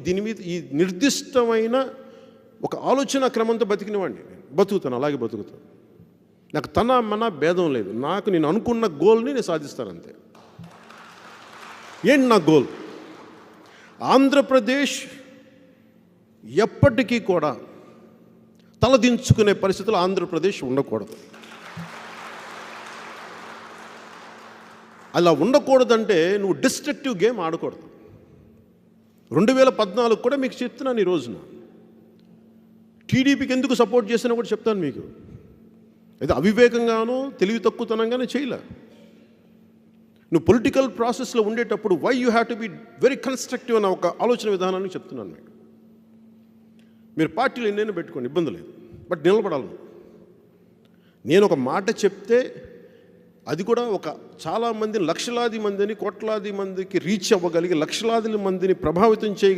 దీని మీద ఈ నిర్దిష్టమైన ఒక ఆలోచన క్రమంతో బతికినవాడిని. బతుకుతాను, అలాగే బతుకుతాను. నాకు తన మన భేదం లేదు. నేను అనుకున్న గోల్ని నేను సాధిస్తాను అంతే. ఏంటి నా గోల్? ఆంధ్రప్రదేశ్ ఎప్పటికీ కూడా తలదించుకునే పరిస్థితులు ఆంధ్రప్రదేశ్ ఉండకూడదు. అలా ఉండకూడదంటే నువ్వు డిస్ట్రక్టివ్ గేమ్ ఆడకూడదు. 2014 కూడా మీకు చెప్తున్నాను. ఈ రోజున టీడీపీకి ఎందుకు సపోర్ట్ చేసినా కూడా చెప్తాను మీకు. అయితే అవివేకంగానో తెలివి తక్కువతనంగానే చేయలే. నువ్వు పొలిటికల్ ప్రాసెస్లో ఉండేటప్పుడు why you have to be very constructive అన్న ఒక ఆలోచన విధానాన్ని చెప్తున్నాను మీకు. మీరు పార్టీలు ఎన్నైనా పెట్టుకోండి, ఇబ్బంది లేదు, బట్ నిలబడాలి. నేను ఒక మాట చెప్తే అది కూడా ఒక చాలామంది లక్షలాది మందిని, కోట్లాది మందికి రీచ్ అవ్వగలిగి లక్షలాది మందిని ప్రభావితం చేయగలిగి